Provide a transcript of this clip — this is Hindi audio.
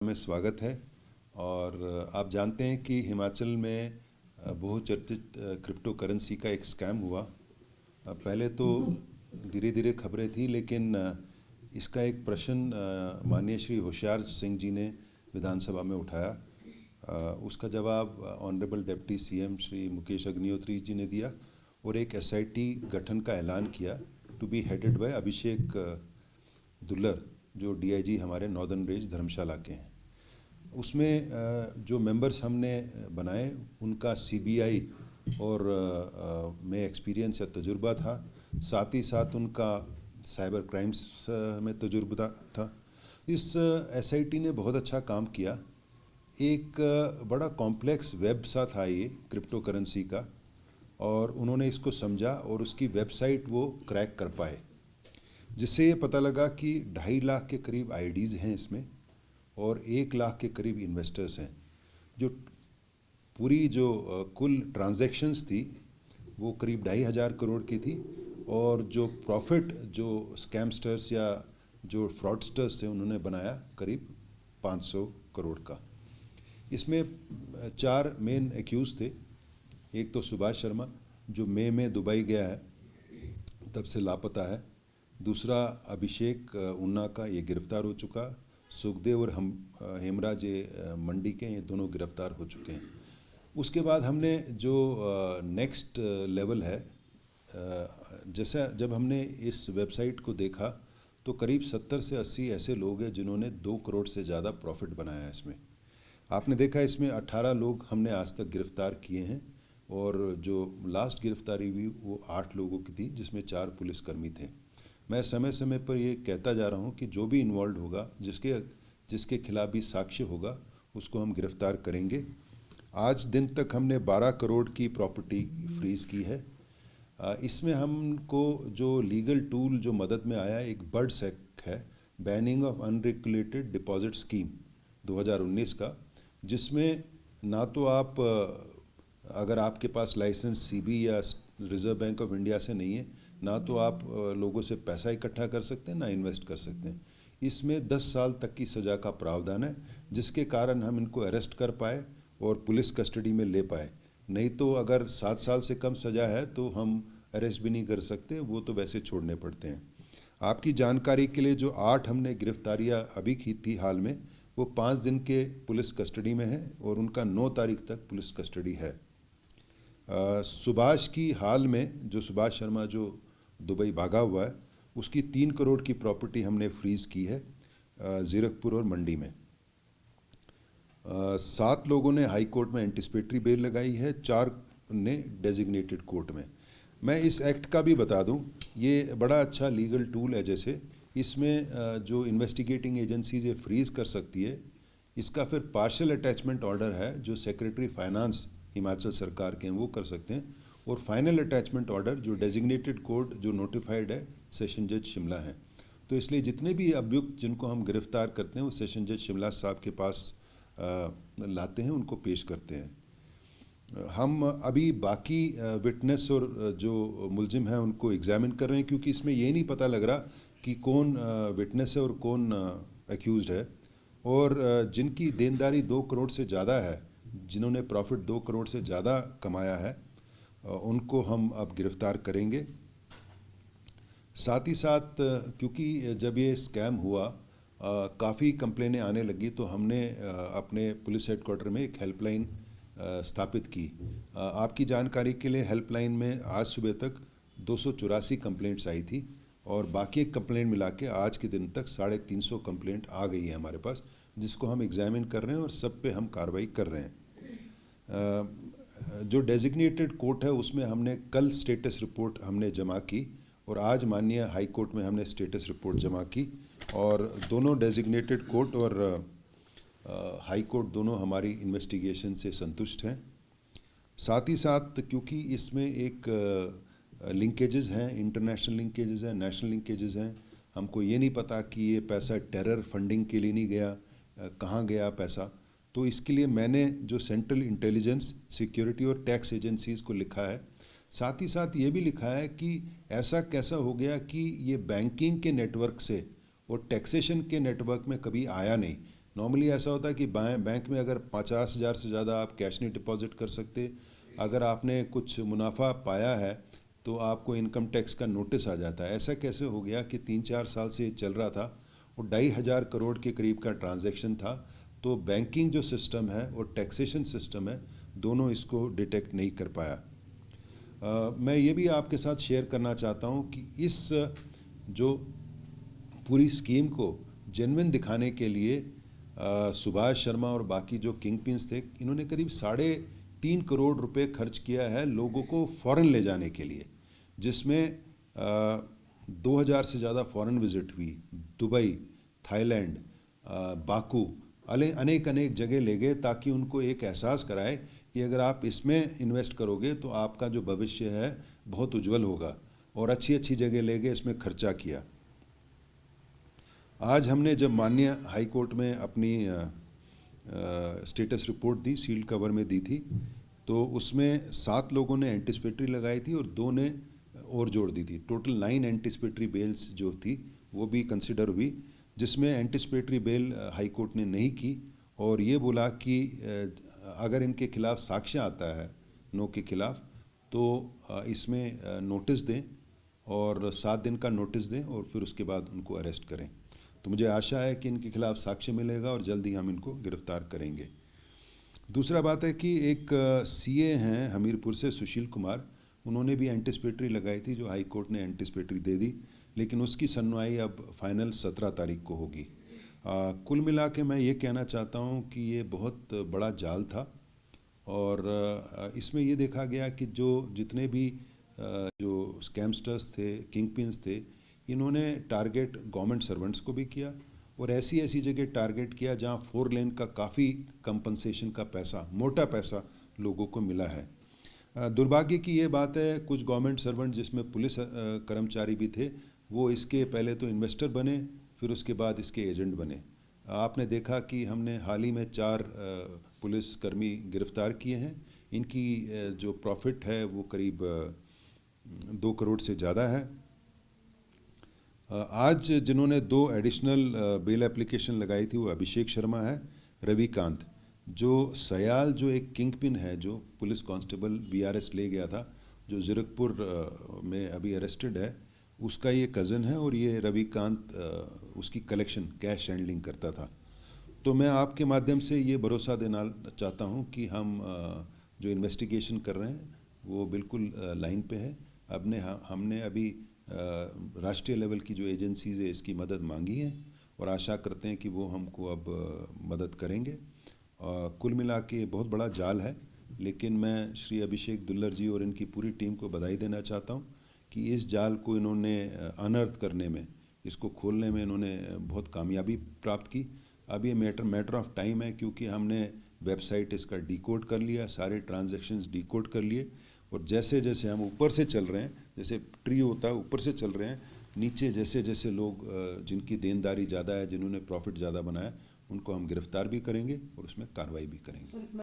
में स्वागत है। और आप जानते हैं कि हिमाचल में बहुचर्चित क्रिप्टो करेंसी का एक स्कैम हुआ। पहले तो धीरे धीरे खबरें थी, लेकिन इसका एक प्रश्न माननीय श्री होशियार सिंह जी ने विधानसभा में उठाया। उसका जवाब honourable deputy CM Shri Mukesh Agnihotri ji ने दिया और एक एसआईटी गठन का ऐलान किया, to be headed by Abhishek Dullar, जो डीआईजी हमारे नॉर्दर्न रेंज धर्मशाला के हैं। उसमें जो मेंबर्स हमने बनाए उनका सीबीआई और में एक्सपीरियंस या तजुर्बा था, साथ ही साथ उनका साइबर क्राइम्स में तजुर्बा था। इस एसआईटी ने बहुत अच्छा काम किया। एक बड़ा कॉम्प्लेक्स वेब सा था ये क्रिप्टो करेंसी का, और उन्होंने इसको समझा और उसकी वेबसाइट वो क्रैक कर पाए, जिससे ये पता लगा कि 2.5 लाख के करीब आईडीज़ हैं इसमें और 1 लाख के करीब इन्वेस्टर्स हैं। जो पूरी कुल ट्रांजैक्शंस थी वो करीब 2,500 करोड़ की थी, और जो प्रॉफिट जो स्कैमस्टर्स या जो फ्रॉडस्टर्स थे उन्होंने बनाया करीब 500 करोड़ का। इसमें 4 मेन एक्यूज़ थे। एक तो सुभाष शर्मा, जो मई में दुबई गया है, तब से लापता है। दूसरा अभिषेक उन्ना का, ये गिरफ्तार हो चुका। सुखदेव और हेमराज मंडी के, ये दोनों गिरफ्तार हो चुके हैं। उसके बाद हमने जो नेक्स्ट लेवल है, जैसा जब हमने इस वेबसाइट को देखा तो करीब 70 से 80 ऐसे लोग हैं जिन्होंने 2 करोड़ से ज़्यादा प्रॉफिट बनाया है इसमें। आपने देखा इसमें 18 लोग हमने आज तक गिरफ्तार किए हैं, और जो लास्ट गिरफ्तारी हुई वो 8 लोगों की थी, जिसमें 4 पुलिसकर्मी थे। मैं समय समय पर ये कहता जा रहा हूँ कि जो भी इन्वॉल्व होगा, जिसके खिलाफ भी साक्ष्य होगा, उसको हम गिरफ्तार करेंगे। आज दिन तक हमने 12 करोड़ की प्रॉपर्टी फ्रीज़ की है। इसमें हमको जो लीगल टूल जो मदद में आया, एक बर्ड्स एक्ट है, banning of unregulated deposit scheme 2019 का, जिसमें ना तो आप अगर आपके पास लाइसेंस सीबी या रिज़र्व बैंक ऑफ इंडिया से नहीं है, ना तो आप लोगों से पैसा इकट्ठा कर सकते हैं, ना इन्वेस्ट कर सकते हैं। इसमें 10 साल तक की सज़ा का प्रावधान है, जिसके कारण हम इनको अरेस्ट कर पाए और पुलिस कस्टडी में ले पाए। नहीं तो अगर 7 साल से कम सज़ा है तो हम अरेस्ट भी नहीं कर सकते, वो तो वैसे छोड़ने पड़ते हैं। आपकी जानकारी के लिए, जो 8 हमने गिरफ्तारियां अभी की थी हाल में, वो 5 दिन के पुलिस कस्टडी में है और उनका 9 तारीख तक पुलिस कस्टडी है। सुभाष की हाल में, जो सुभाष शर्मा जो दुबई भागा हुआ है, उसकी 3 करोड़ की प्रॉपर्टी हमने फ्रीज़ की है ज़ीरकपुर और मंडी में। 7 लोगों ने हाई कोर्ट में एंटिसिपेटरी बेल लगाई है, 4 ने डेजिग्नेटेड कोर्ट में। मैं इस एक्ट का भी बता दूं, ये बड़ा अच्छा लीगल टूल है। जैसे इसमें जो इन्वेस्टिगेटिंग एजेंसीज ये फ्रीज़ कर सकती है, इसका फिर पार्शियल अटैचमेंट ऑर्डर है जो सेक्रेटरी फाइनेंस हिमाचल सरकार के हैं वो कर सकते हैं, और फाइनल अटैचमेंट ऑर्डर जो डेजिग्नेटेड कोर्ट जो नोटिफाइड है सेशन जज शिमला है। तो इसलिए जितने भी अभियुक्त जिनको हम गिरफ्तार करते हैं वो सेशन जज शिमला साहब के पास लाते हैं, उनको पेश करते हैं। हम अभी बाकी विटनेस और जो मुलजिम हैं उनको एग्जामिन कर रहे हैं, क्योंकि इसमें ये नहीं पता लग रहा कि कौन विटनेस है और कौन एक्यूज्ड है। और जिनकी देनदारी 2 करोड़ से ज़्यादा है, जिन्होंने प्रॉफिट 2 करोड़ से ज़्यादा कमाया है, उनको हम अब गिरफ्तार करेंगे। साथ ही साथ क्योंकि जब ये स्कैम हुआ काफ़ी कंप्लेनें आने लगी, तो हमने अपने पुलिस हेडक्वार्टर में एक हेल्पलाइन स्थापित की। आपकी जानकारी के लिए, हेल्पलाइन में आज सुबह तक 284 कंप्लेंट्स आई थी, और बाकी कंप्लेंट मिला के आज के दिन तक 350 कंप्लेंट आ गई है हमारे पास, जिसको हम एग्जामिन कर रहे हैं और सब पे हम कार्रवाई कर रहे हैं। जो डेजिग्नेटेड कोर्ट है उसमें हमने कल स्टेटस रिपोर्ट हमने जमा की, और आज माननीय हाई कोर्ट में हमने स्टेटस रिपोर्ट जमा की, और दोनों डेजिग्नेटेड कोर्ट और हाई कोर्ट दोनों हमारी इन्वेस्टिगेशन से संतुष्ट हैं। साथ ही साथ क्योंकि इसमें एक लिंकेजेस हैं, इंटरनेशनल लिंकेजेस हैं, नेशनल लिंकेजेस हैं, हमको ये नहीं पता कि ये पैसा टेरर फंडिंग के लिए नहीं गया, कहाँ गया पैसा। तो इसके लिए मैंने जो सेंट्रल इंटेलिजेंस, सिक्योरिटी और टैक्स एजेंसीज़ को लिखा है। साथ ही साथ ये भी लिखा है कि ऐसा कैसा हो गया कि ये बैंकिंग के नेटवर्क से और टैक्सेशन के नेटवर्क में कभी आया नहीं। नॉर्मली ऐसा होता है कि बैंक में अगर 50,000 से ज़्यादा आप कैश नहीं डिपॉजिट कर सकते। अगर आपने कुछ मुनाफा पाया है तो आपको इनकम टैक्स का नोटिस आ जाता है। ऐसा कैसे हो गया कि 3-4 साल से ये चल रहा था, वो 2,500 करोड़ के करीब का ट्रांजैक्शन था। तो बैंकिंग जो सिस्टम है और टैक्सेशन सिस्टम है, दोनों इसको डिटेक्ट नहीं कर पाया। मैं ये भी आपके साथ शेयर करना चाहता हूँ कि इस जो पूरी स्कीम को जेन्युइन दिखाने के लिए सुभाष शर्मा और बाकी जो किंग पिन्स थे, इन्होंने करीब 3.5 करोड़ रुपए खर्च किया है लोगों को फ़ॉरेन ले जाने के लिए, जिसमें 2,000 से ज़्यादा फ़ॉरेन विज़िट हुई। दुबई, थाईलैंड, बाकू, अनेक अनेक जगह ले गए ताकि उनको एक एहसास कराए कि अगर आप इसमें इन्वेस्ट करोगे तो आपका जो भविष्य है बहुत उज्जवल होगा, और अच्छी अच्छी जगह ले गए, इसमें खर्चा किया। आज हमने जब माननीय हाई कोर्ट में अपनी स्टेटस रिपोर्ट दी, सील्ड कवर में दी थी, तो उसमें 7 लोगों ने एंटिसिपेटरी लगाई थी और 2 ने और जोड़ दी थी। टोटल 9 एंटिसिपेटरी बेल्स जो थी वो भी कंसिडर हुई, जिसमें एंटिसिपेटरी बेल हाई कोर्ट ने नहीं की और ये बोला कि अगर इनके खिलाफ साक्ष्य आता है नो के खिलाफ तो इसमें नोटिस दें और 7 दिन का नोटिस दें और फिर उसके बाद उनको अरेस्ट करें। तो मुझे आशा है कि इनके खिलाफ साक्ष्य मिलेगा और जल्दी हम इनको गिरफ्तार करेंगे। दूसरा बात है कि एक सीए हैं हमीरपुर से, सुशील कुमार, उन्होंने भी एंटिसिपेटरी लगाई थी जो हाई कोर्ट ने एंटिसिपेटरी दे दी, लेकिन उसकी सुनवाई अब फाइनल 17 तारीख को होगी। कुल मिला के मैं ये कहना चाहता हूँ कि ये बहुत बड़ा जाल था और इसमें ये देखा गया कि जितने भी जो स्कैमस्टर्स थे, किंग पिन्स थे, इन्होंने टारगेट गवर्नमेंट सर्वेंट्स को भी किया और ऐसी ऐसी जगह टारगेट किया जहां 4 लेन का काफ़ी कंपनसेशन का पैसा, मोटा पैसा लोगों को मिला है। दुर्भाग्य की ये बात है, कुछ गवर्नमेंट सर्वेंट जिसमें पुलिस कर्मचारी भी थे, वो इसके पहले तो इन्वेस्टर बने, फिर उसके बाद इसके एजेंट बने। आपने देखा कि हमने हाल ही में 4 पुलिसकर्मी गिरफ्तार किए हैं। इनकी जो प्रॉफिट है वो करीब 2 करोड़ से ज़्यादा है। आज जिन्होंने 2 एडिशनल बेल एप्लीकेशन लगाई थी वो अभिषेक शर्मा है, रविकांत, जो सयाल जो एक किंग पिन है, जो पुलिस कांस्टेबल बीआरएस ले गया था, जो ज़ीरकपुर में अभी अरेस्टेड है, उसका ये कज़न है और ये रविकांत उसकी कलेक्शन, कैश हैंडलिंग करता था। तो मैं आपके माध्यम से ये भरोसा देना चाहता हूँ कि हम जो इन्वेस्टिगेशन कर रहे हैं वो बिल्कुल लाइन पे है। हमने अभी राष्ट्रीय लेवल की जो एजेंसीज है इसकी मदद मांगी है और आशा करते हैं कि वो हमको अब मदद करेंगे। कुल मिला के बहुत बड़ा जाल है, लेकिन मैं श्री अभिषेक दुल्लर जी और इनकी पूरी टीम को बधाई देना चाहता हूँ कि इस जाल को इन्होंने अनर्थ करने में, इसको खोलने में इन्होंने बहुत कामयाबी प्राप्त की। अब ये मैटर ऑफ टाइम है, क्योंकि हमने वेबसाइट इसका डिकोड कर लिया, सारे ट्रांजैक्शंस डिकोड कर लिए, और जैसे जैसे हम ऊपर से चल रहे हैं, जैसे ट्री होता है ऊपर से चल रहे हैं, नीचे जैसे जैसे लोग जिनकी देनदारी ज़्यादा है, जिन्होंने प्रॉफिट ज़्यादा बनाया, उनको हम गिरफ्तार भी करेंगे और उसमें कार्रवाई भी करेंगे।